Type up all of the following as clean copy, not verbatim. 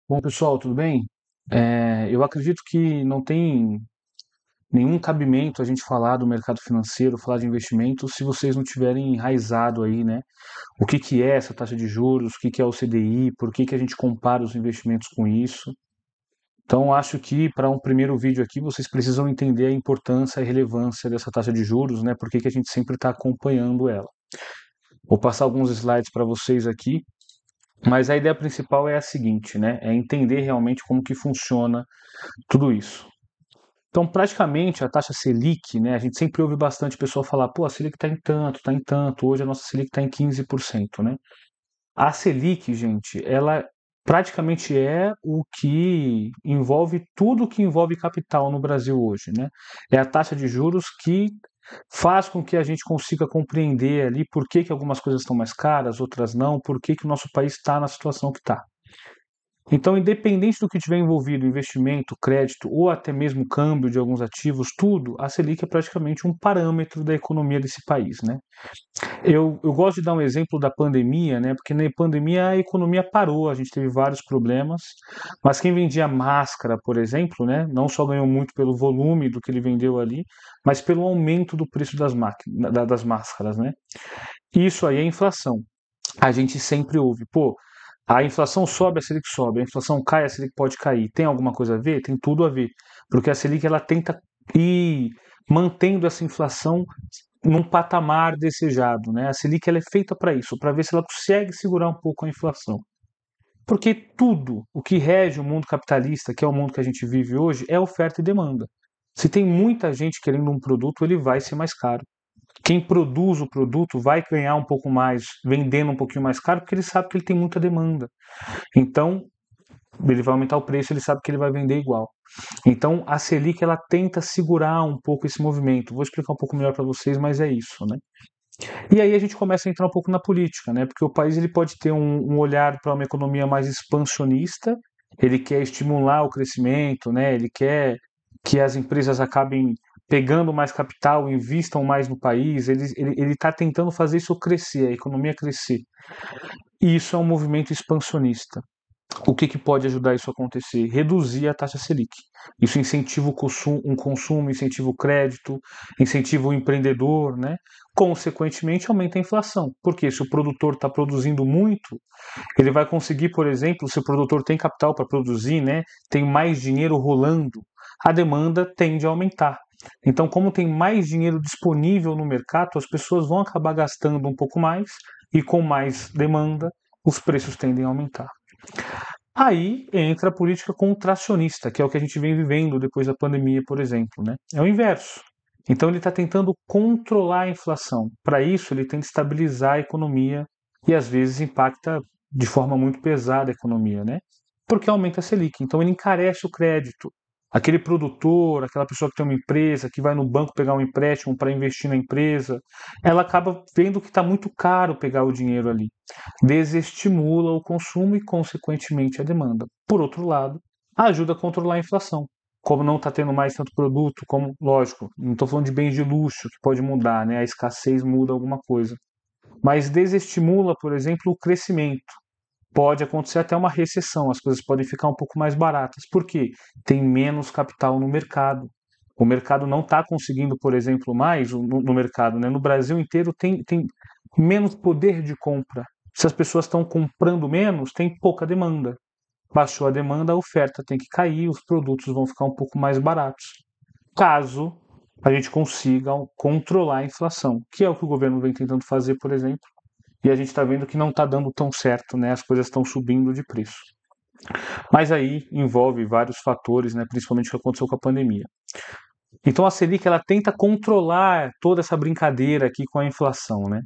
Bom, pessoal, tudo bem? Eu acredito que não tem nenhum cabimento a gente falar do mercado financeiro, falar de investimentos, se vocês não tiverem enraizado aí, né? O que que é essa taxa de juros, o que que é o CDI, por que que a gente compara os investimentos com isso. Então, acho que para um primeiro vídeo aqui, vocês precisam entender a importância e relevância dessa taxa de juros, né? Por que que a gente sempre está acompanhando ela. Vou passar alguns slides para vocês aqui, mas a ideia principal é a seguinte, né? É entender realmente como que funciona tudo isso. Então, praticamente, a taxa Selic, né, a gente sempre ouve bastante pessoal falar, pô, a Selic está em tanto, hoje a nossa Selic está em 15%, né? A Selic, gente, ela praticamente é o que envolve tudo que envolve capital no Brasil hoje, né? É a taxa de juros que faz com que a gente consiga compreender ali por que que algumas coisas estão mais caras, outras não, por que que o nosso país está na situação que está. Então, independente do que tiver envolvido, investimento, crédito ou até mesmo câmbio de alguns ativos, tudo, a Selic é praticamente um parâmetro da economia desse país, né? Eu gosto de dar um exemplo da pandemia, né? Porque na pandemia a economia parou, a gente teve vários problemas, mas quem vendia máscara, por exemplo, né? Não só ganhou muito pelo volume do que ele vendeu ali, mas pelo aumento do preço das máscaras, né? Isso aí é inflação. A gente sempre ouve, pô, a inflação sobe, a Selic sobe, a inflação cai, a Selic pode cair. Tem alguma coisa a ver? Tem tudo a ver. Porque a Selic ela tenta ir mantendo essa inflação num patamar desejado, né? A Selic ela é feita para isso, para ver se ela consegue segurar um pouco a inflação. Porque tudo o que rege o mundo capitalista, que é o mundo que a gente vive hoje, é oferta e demanda. Se tem muita gente querendo um produto, ele vai ser mais caro. Quem produz o produto vai ganhar um pouco mais, vendendo um pouquinho mais caro, porque ele sabe que ele tem muita demanda. Então, ele vai aumentar o preço, ele sabe que ele vai vender igual. Então, a Selic ela tenta segurar um pouco esse movimento. Vou explicar um pouco melhor para vocês, mas é isso, né? E aí a gente começa a entrar um pouco na política, né? Porque o país ele pode ter um olhar para uma economia mais expansionista, ele quer estimular o crescimento, né? Ele quer que as empresas acabem pegando mais capital, investam mais no país, ele está tentando fazer isso crescer, a economia crescer. E isso é um movimento expansionista. O que, que pode ajudar isso a acontecer? Reduzir a taxa Selic. Isso incentiva um consumo, incentiva o crédito, incentiva o empreendedor, né? Consequentemente, aumenta a inflação. Porque se o produtor está produzindo muito, ele vai conseguir, por exemplo, se o produtor tem capital para produzir, né? Tem mais dinheiro rolando, a demanda tende a aumentar. Então, como tem mais dinheiro disponível no mercado, as pessoas vão acabar gastando um pouco mais e com mais demanda, os preços tendem a aumentar. Aí entra a política contracionista, que é o que a gente vem vivendo depois da pandemia, por exemplo, né? É o inverso. Então ele está tentando controlar a inflação. Para isso, ele tenta estabilizar a economia e às vezes impacta de forma muito pesada a economia, né? Porque aumenta a Selic. Então ele encarece o crédito. Aquele produtor, aquela pessoa que tem uma empresa, que vai no banco pegar um empréstimo para investir na empresa, ela acaba vendo que está muito caro pegar o dinheiro ali, desestimula o consumo e, consequentemente, a demanda. Por outro lado, ajuda a controlar a inflação. Como não está tendo mais tanto produto, como, lógico, não estou falando de bens de luxo, que pode mudar, né? A escassez muda alguma coisa. Mas desestimula, por exemplo, o crescimento. Pode acontecer até uma recessão, as coisas podem ficar um pouco mais baratas. Por quê? Tem menos capital no mercado. O mercado não está conseguindo, por exemplo, mais no mercado, né? No Brasil inteiro tem menos poder de compra. Se as pessoas estão comprando menos, tem pouca demanda. Baixou a demanda, a oferta tem que cair, os produtos vão ficar um pouco mais baratos. Caso a gente consiga controlar a inflação, que é o que o governo vem tentando fazer, por exemplo, e a gente está vendo que não está dando tão certo, né? As coisas estão subindo de preço. Mas aí envolve vários fatores, né? Principalmente o que aconteceu com a pandemia. Então a Selic ela tenta controlar toda essa brincadeira aqui com a inflação, né?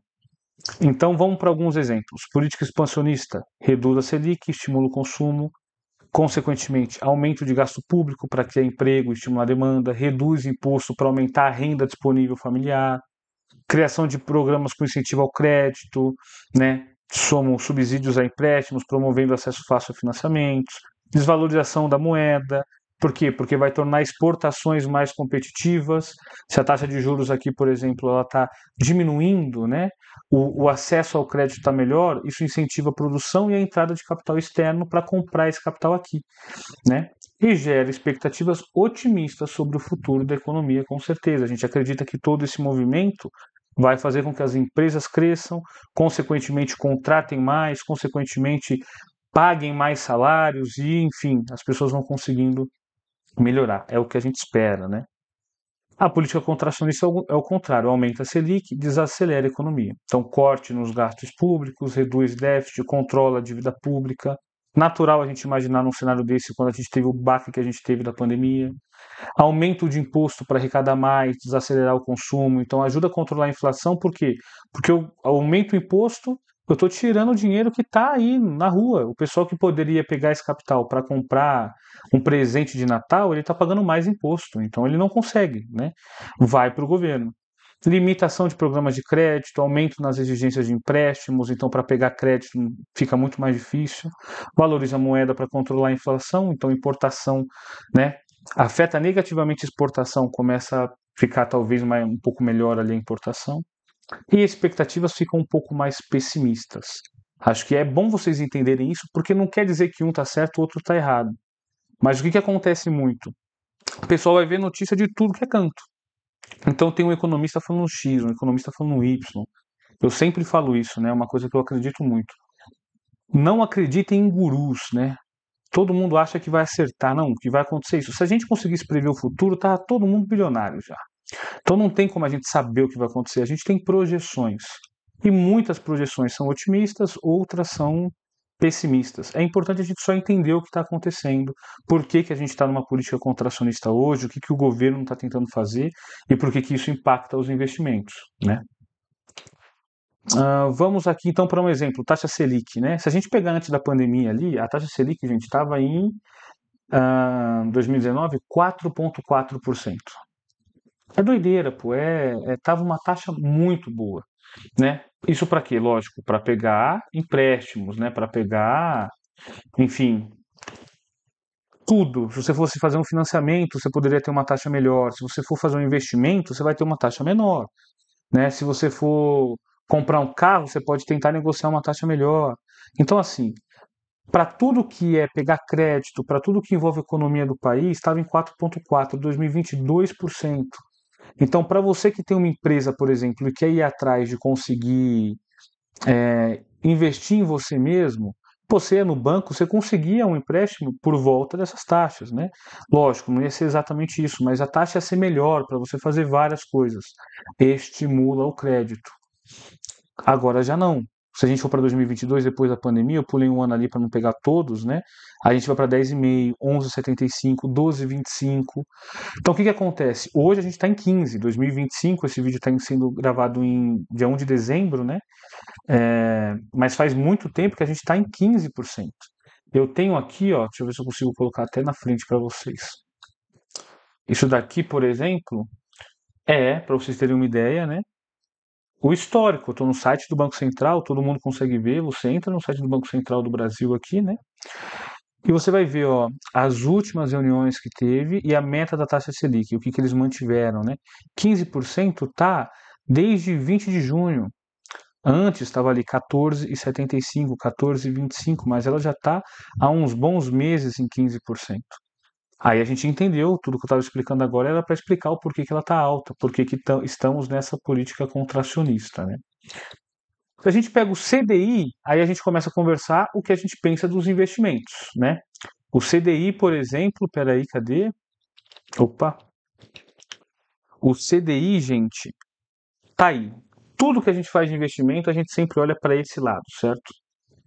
Então vamos para alguns exemplos. Política expansionista reduz a Selic, estimula o consumo, consequentemente aumento de gasto público para criar emprego, estimular a demanda, reduz imposto para aumentar a renda disponível familiar, criação de programas com incentivo ao crédito, né? Somam subsídios a empréstimos, promovendo acesso fácil a financiamentos, desvalorização da moeda, Por quê? Porque vai tornar exportações mais competitivas. Se a taxa de juros aqui, por exemplo, ela está diminuindo, né? O acesso ao crédito está melhor, isso incentiva a produção e a entrada de capital externo para comprar esse capital aqui, né? E gera expectativas otimistas sobre o futuro da economia, com certeza. A gente acredita que todo esse movimento vai fazer com que as empresas cresçam, consequentemente contratem mais, consequentemente paguem mais salários e, enfim, as pessoas vão conseguindo melhorar. É o que a gente espera, né? A política contracionista é o contrário, aumenta a Selic, desacelera a economia. Então, corte nos gastos públicos, reduz déficit, controla a dívida pública. Natural a gente imaginar num cenário desse quando a gente teve o baque que a gente teve da pandemia. Aumento de imposto para arrecadar mais, desacelerar o consumo. Então, ajuda a controlar a inflação, por quê? Porque eu aumento o imposto, eu estou tirando o dinheiro que está aí na rua. O pessoal que poderia pegar esse capital para comprar um presente de Natal, ele está pagando mais imposto. Então, ele não consegue, né? Vai para o governo. Limitação de programas de crédito, aumento nas exigências de empréstimos, então para pegar crédito fica muito mais difícil. Valoriza a moeda para controlar a inflação, então importação, né, afeta negativamente a exportação, começa a ficar talvez um pouco melhor ali a importação. E expectativas ficam um pouco mais pessimistas. Acho que é bom vocês entenderem isso, porque não quer dizer que um está certo e o outro está errado. Mas o que acontece muito? O pessoal vai ver notícia de tudo que é canto. Então tem um economista falando X, um economista falando Y. Eu sempre falo isso, né? É uma coisa que eu acredito muito. Não acreditem em gurus, né? Todo mundo acha que vai acertar, não, que vai acontecer isso. Se a gente conseguisse prever o futuro, tá todo mundo bilionário já. Então não tem como a gente saber o que vai acontecer. A gente tem projeções. E muitas projeções são otimistas, outras são pessimistas. É importante a gente só entender o que está acontecendo, por que, que a gente está numa política contracionista hoje, o que, que o governo está tentando fazer e por que, que isso impacta os investimentos, né? Vamos aqui então para um exemplo, taxa Selic, né? Se a gente pegar antes da pandemia ali, a taxa Selic, gente, estava em 2019, 4,4%. É doideira, pô. Tava uma taxa muito boa, né? Isso para quê? Lógico, para pegar empréstimos, né? Para pegar, enfim, tudo. Se você fosse fazer um financiamento, você poderia ter uma taxa melhor. Se você for fazer um investimento, você vai ter uma taxa menor, né? Se você for comprar um carro, você pode tentar negociar uma taxa melhor. Então, assim, para tudo que é pegar crédito, para tudo que envolve a economia do país, estava em 4,4%, 2020, 2%. Então, para você que tem uma empresa, por exemplo, e quer ir atrás de conseguir investir em você mesmo, você no banco, você conseguia um empréstimo por volta dessas taxas, né? Lógico, não ia ser exatamente isso, mas a taxa ia ser melhor para você fazer várias coisas. Estimula o crédito. Agora já não. Se a gente for para 2022, depois da pandemia, eu pulei um ano ali para não pegar todos, né? A gente vai para 10,5, 11,75, 12,25. Então o que que acontece? Hoje a gente está em 15, 2025, esse vídeo está sendo gravado em dia 1 de dezembro, né? Mas faz muito tempo que a gente está em 15%. Eu tenho aqui, ó, deixa eu ver se eu consigo colocar até na frente para vocês. Isso daqui, por exemplo, para vocês terem uma ideia, né? O histórico, eu estou no site do Banco Central, todo mundo consegue ver, você entra no site do Banco Central do Brasil aqui, né? E você vai ver, ó, as últimas reuniões que teve e a meta da taxa Selic, o que que eles mantiveram, né? 15% tá desde 20 de junho. Antes estava ali 14,75, 14,25, mas ela já está há uns bons meses em 15%. Aí a gente entendeu, tudo que eu estava explicando agora era para explicar o porquê que ela está alta, porquê que estamos nessa política contracionista, né? Se a gente pega o CDI, aí a gente começa a conversar o que a gente pensa dos investimentos, né? O CDI, por exemplo, peraí, cadê? Opa! O CDI, gente, tá aí. Tudo que a gente faz de investimento, a gente sempre olha para esse lado, certo?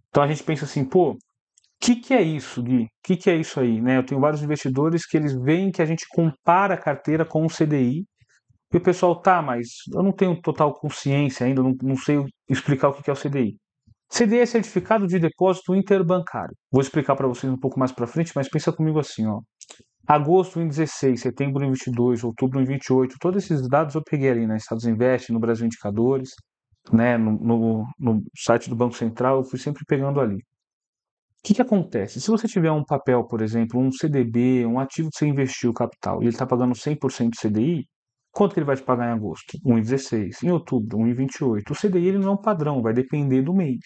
Então a gente pensa assim, pô, o que é isso, Gui? O que é isso aí, né? Eu tenho vários investidores que eles veem que a gente compara a carteira com o CDI e o pessoal, tá, mas eu não tenho total consciência ainda, não sei explicar o que é o CDI. CDI é certificado de depósito interbancário. Vou explicar para vocês um pouco mais para frente, mas pensa comigo assim, ó. Agosto em 16, setembro em 22, outubro em 28, todos esses dados eu peguei ali na Estados Invest, no Brasil Indicadores, né, no site do Banco Central, eu fui sempre pegando ali. que acontece? Se você tiver um papel, por exemplo, um CDB, um ativo que você investiu o capital, e ele está pagando 100% CDI, quanto que ele vai te pagar em agosto? 1,16. Em outubro, 1,28. O CDI ele não é um padrão, vai depender do mês.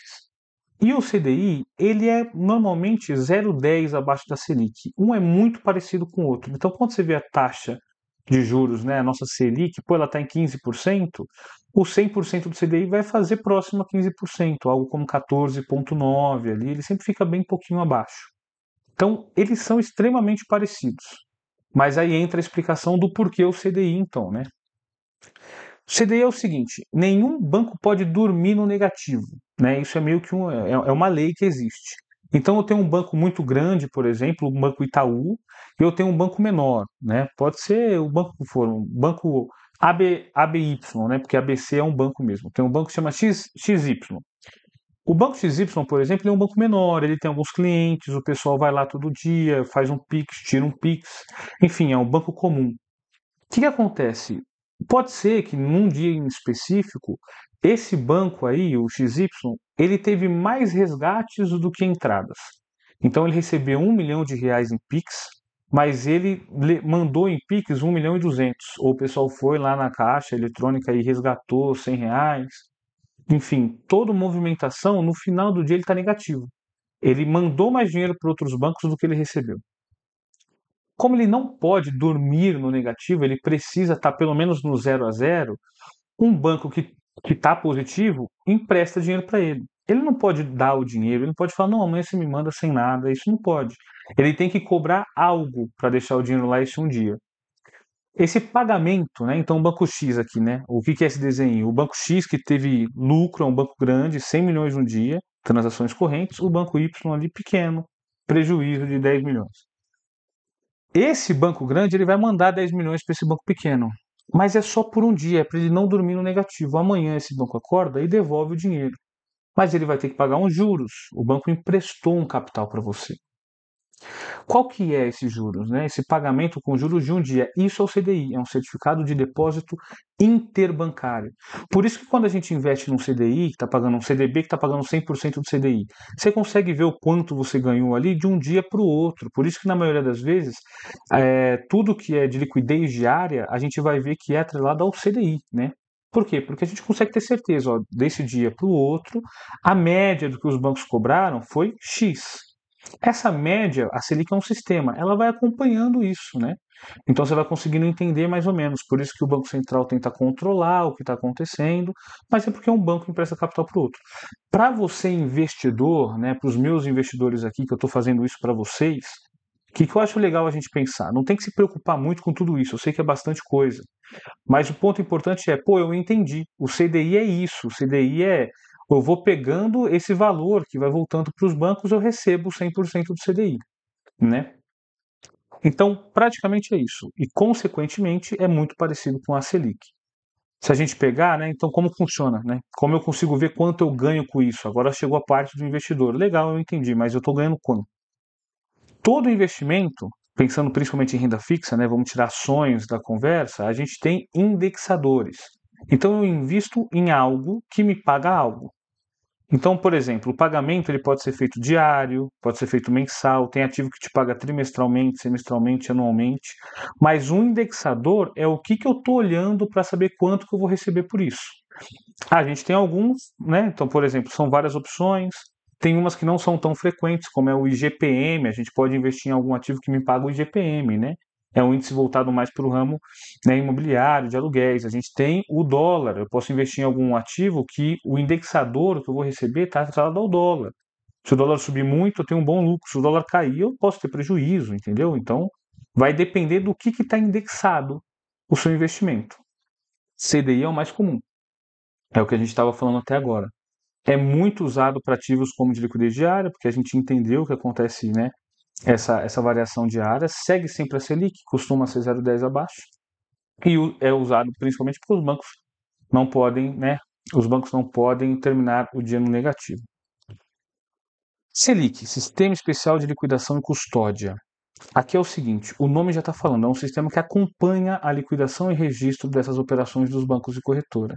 E o CDI, ele é normalmente 0,10 abaixo da Selic. Um é muito parecido com o outro. Então, quando você vê a taxa de juros, né, a nossa Selic, pô, ela está em 15%, o 100% do CDI vai fazer próximo a 15%, algo como 14,9 ali, ele sempre fica bem pouquinho abaixo. Então, eles são extremamente parecidos. Mas aí entra a explicação do porquê o CDI, então, né? O CDI é o seguinte: nenhum banco pode dormir no negativo, né? Isso é meio que é uma lei que existe. Então eu tenho um banco muito grande, por exemplo, o Banco Itaú, e eu tenho um banco menor, né? Pode ser o banco que for, um banco ABY, né? Porque ABC é um banco mesmo. Tem um banco que chama XY. O banco XY, por exemplo, ele é um banco menor, ele tem alguns clientes, o pessoal vai lá todo dia, faz um Pix, tira um Pix, enfim, é um banco comum. O que acontece? Pode ser que num dia em específico, esse banco aí, o XY, ele teve mais resgates do que entradas. Então ele recebeu R$ 1 milhão em Pix, mas ele mandou em Pix 1,2 milhão. Ou o pessoal foi lá na caixa eletrônica e resgatou R$ 100. Enfim, toda movimentação, no final do dia ele está negativo. Ele mandou mais dinheiro para outros bancos do que ele recebeu. Como ele não pode dormir no negativo, ele precisa estar pelo menos no 0 a 0. Um banco que está positivo empresta dinheiro para ele. Ele não pode dar o dinheiro, ele não pode falar, não, amanhã você me manda sem nada, isso não pode. Ele tem que cobrar algo para deixar o dinheiro lá esse um dia. Esse pagamento, né? Então, o Banco X aqui, né? O que é esse desenho? O Banco X que teve lucro, é um banco grande, 100 milhões no dia, transações correntes, o Banco Y ali pequeno, prejuízo de 10 milhões. Esse banco grande ele vai mandar 10 milhões para esse banco pequeno. Mas é só por um dia, é para ele não dormir no negativo. Amanhã esse banco acorda e devolve o dinheiro. Mas ele vai ter que pagar uns juros. O banco emprestou um capital para você. Qual que é esses juros, né? Esse pagamento com juros de um dia? Isso é o CDI, é um certificado de depósito interbancário. Por isso que quando a gente investe num CDI, que está pagando um CDB que está pagando 100% do CDI, você consegue ver o quanto você ganhou ali de um dia para o outro. Por isso que na maioria das vezes, tudo que é de liquidez diária, a gente vai ver que é atrelado ao CDI, né? Por quê? Porque a gente consegue ter certeza, ó, desse dia para o outro, a média do que os bancos cobraram foi X. Essa média, a Selic é um sistema, ela vai acompanhando isso, né? Então você vai conseguindo entender mais ou menos. Por isso que o Banco Central tenta controlar o que está acontecendo, mas é porque um banco empresta capital para o outro. Para você, investidor, né, para os meus investidores aqui, que eu estou fazendo isso para vocês, o que eu acho legal a gente pensar? Não tem que se preocupar muito com tudo isso, eu sei que é bastante coisa. Mas o ponto importante é, pô, eu entendi. O CDI é isso. O CDI é, eu vou pegando esse valor que vai voltando para os bancos, eu recebo 100% do CDI, né? Então, praticamente é isso. E, consequentemente, é muito parecido com a Selic. Se a gente pegar, né, então como funciona, né? Como eu consigo ver quanto eu ganho com isso? Agora chegou a parte do investidor. Legal, eu entendi, mas eu estou ganhando quanto? Todo investimento, pensando principalmente em renda fixa, né, vamos tirar ações da conversa, a gente tem indexadores. Então eu invisto em algo que me paga algo. Então, por exemplo, o pagamento ele pode ser feito diário, pode ser feito mensal, tem ativo que te paga trimestralmente, semestralmente, anualmente, mas um indexador é o que eu estou olhando para saber quanto que eu vou receber por isso. A gente tem alguns, né? Então, por exemplo, são várias opções. Tem umas que não são tão frequentes, como é o IGPM. A gente pode investir em algum ativo que me paga o IGPM, né? É um índice voltado mais para o ramo, né, imobiliário, de aluguéis. A gente tem o dólar. Eu posso investir em algum ativo que o indexador que eu vou receber está atrelado ao dólar. Se o dólar subir muito, eu tenho um bom lucro. Se o dólar cair, eu posso ter prejuízo, entendeu? Então, vai depender do que está indexado o seu investimento. CDI é o mais comum. É o que a gente estava falando até agora. É muito usado para ativos como de liquidez diária, porque a gente entendeu o que acontece, né? Essa variação diária. Segue sempre a Selic, costuma ser 0,10 abaixo. E é usado principalmente porque os bancos não podem, né? Os bancos não podem terminar o dia no negativo. Selic, Sistema Especial de Liquidação e Custódia. Aqui é o seguinte, o nome já está falando, é um sistema que acompanha a liquidação e registro dessas operações dos bancos de corretora.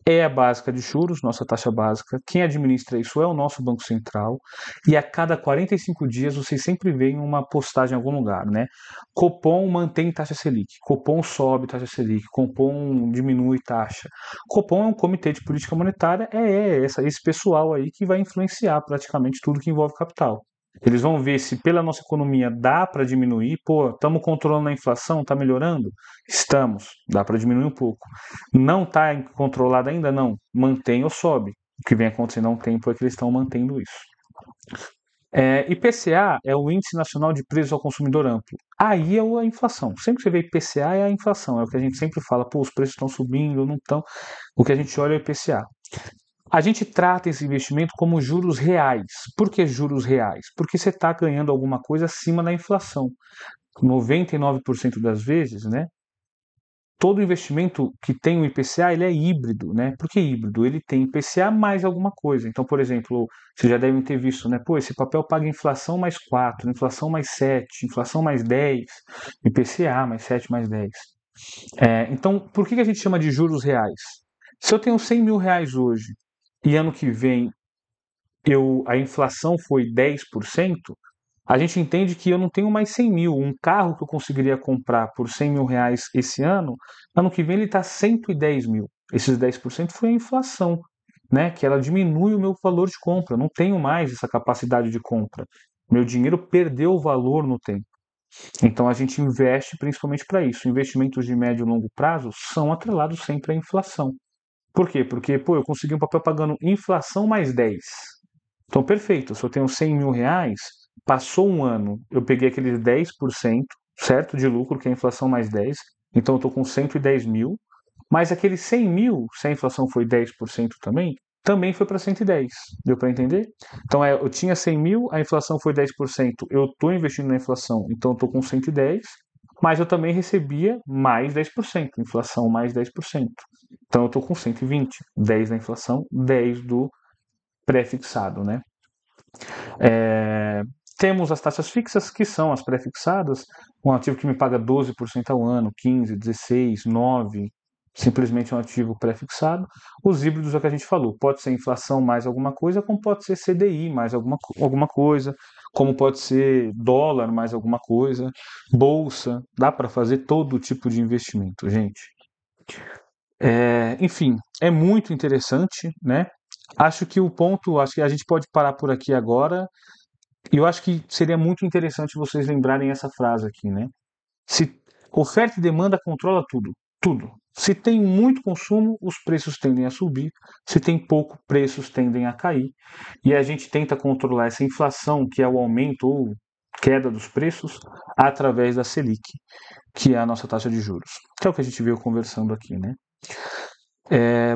é a básica de juros, nossa taxa básica. Quem administra isso é o nosso Banco Central. E a cada 45 dias vocês sempre veem uma postagem em algum lugar, né? Copom mantém taxa Selic, Copom sobe taxa Selic, Copom diminui taxa. Copom é um comitê de política monetária, esse pessoal aí que vai influenciar praticamente tudo que envolve capital. Eles vão ver se pela nossa economia dá para diminuir. Pô, estamos controlando a inflação, está melhorando? Estamos, dá para diminuir um pouco. Não está controlado ainda? Não. Mantém ou sobe. O que vem acontecendo há um tempo é que eles estão mantendo isso. IPCA é o Índice Nacional de Preços ao Consumidor Amplo. Aí é a inflação. Sempre que você vê IPCA é a inflação. É o que a gente sempre fala, pô, os preços estão subindo, não estão. O que a gente olha é o IPCA. A gente trata esse investimento como juros reais. Por que juros reais? Porque você está ganhando alguma coisa acima da inflação. 99% das vezes, né? Todo investimento que tem o IPCA, ele é híbrido, né? Por que híbrido? Ele tem IPCA mais alguma coisa. Então, por exemplo, vocês já devem ter visto, né? Pô, esse papel paga inflação mais 4, inflação mais 7, inflação mais 10, IPCA mais 7 mais 10. Então, por que a gente chama de juros reais? Se eu tenho 100 mil reais hoje e ano que vem a inflação foi 10%, a gente entende que eu não tenho mais 100 mil. Um carro que eu conseguiria comprar por 100 mil reais esse ano que vem ele está 110 mil. Esses 10% foi a inflação, né? Que ela diminui o meu valor de compra. Eu não tenho mais essa capacidade de compra. Meu dinheiro perdeu o valor no tempo. Então a gente investe principalmente para isso. Investimentos de médio e longo prazo são atrelados sempre à inflação. Por quê? Porque, pô, eu consegui um papel pagando inflação mais 10. Então, perfeito. Se eu tenho 100 mil reais, passou um ano, eu peguei aqueles 10%, certo? De lucro, que é a inflação mais 10. Então, eu estou com 110 mil. Mas aqueles 100 mil, se a inflação foi 10% também foi para 110. Deu para entender? Então, eu tinha 100 mil, a inflação foi 10%. Eu estou investindo na inflação, então eu estou com 110. Mas eu também recebia mais 10%, inflação mais 10%. Então eu estou com 120, 10 da inflação, 10 do pré-fixado, né? Temos as taxas fixas, que são as pré-fixadas, um ativo que me paga 12% ao ano, 15, 16, 9, simplesmente um ativo pré-fixado. Os híbridos é o que a gente falou, pode ser inflação mais alguma coisa, como pode ser CDI mais alguma coisa, como pode ser dólar mais alguma coisa, bolsa, dá para fazer todo tipo de investimento, gente. Enfim, é muito interessante, né? Acho que a gente pode parar por aqui agora. E eu acho que seria muito interessante vocês lembrarem essa frase aqui, né? Se oferta e demanda controla tudo, tudo. Se tem muito consumo, os preços tendem a subir. Se tem pouco, preços tendem a cair. E a gente tenta controlar essa inflação, que é o aumento ou queda dos preços, através da Selic, que é a nossa taxa de juros. Que é o que a gente veio conversando aqui, né?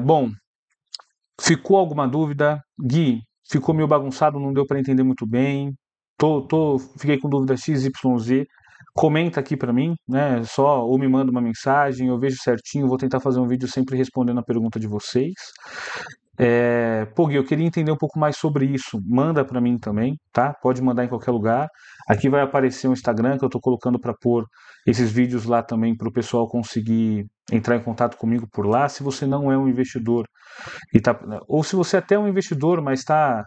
Bom, ficou alguma dúvida? Gui, ficou meio bagunçado, não deu para entender muito bem. Fiquei com dúvida XYZ. Comenta aqui para mim, né? Só ou me manda uma mensagem, eu vejo certinho. Vou tentar fazer um vídeo sempre respondendo a pergunta de vocês. Pô, Gui, eu queria entender um pouco mais sobre isso. Manda para mim também, tá? Pode mandar em qualquer lugar. Aqui vai aparecer um Instagram que eu estou colocando para pôr esses vídeos lá também para o pessoal conseguir entrar em contato comigo por lá. Se você não é um investidor ou se você até é um investidor, mas está,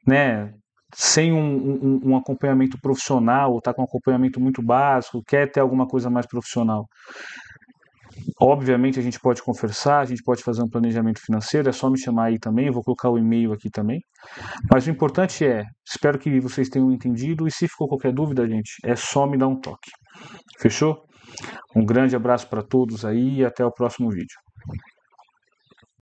né, sem um acompanhamento profissional, ou está com um acompanhamento muito básico, quer ter alguma coisa mais profissional. Obviamente a gente pode conversar, a gente pode fazer um planejamento financeiro, é só me chamar aí também, eu vou colocar o e-mail aqui também. Mas o importante espero que vocês tenham entendido, e se ficou qualquer dúvida, gente, é só me dar um toque. Fechou? Um grande abraço para todos aí e até o próximo vídeo.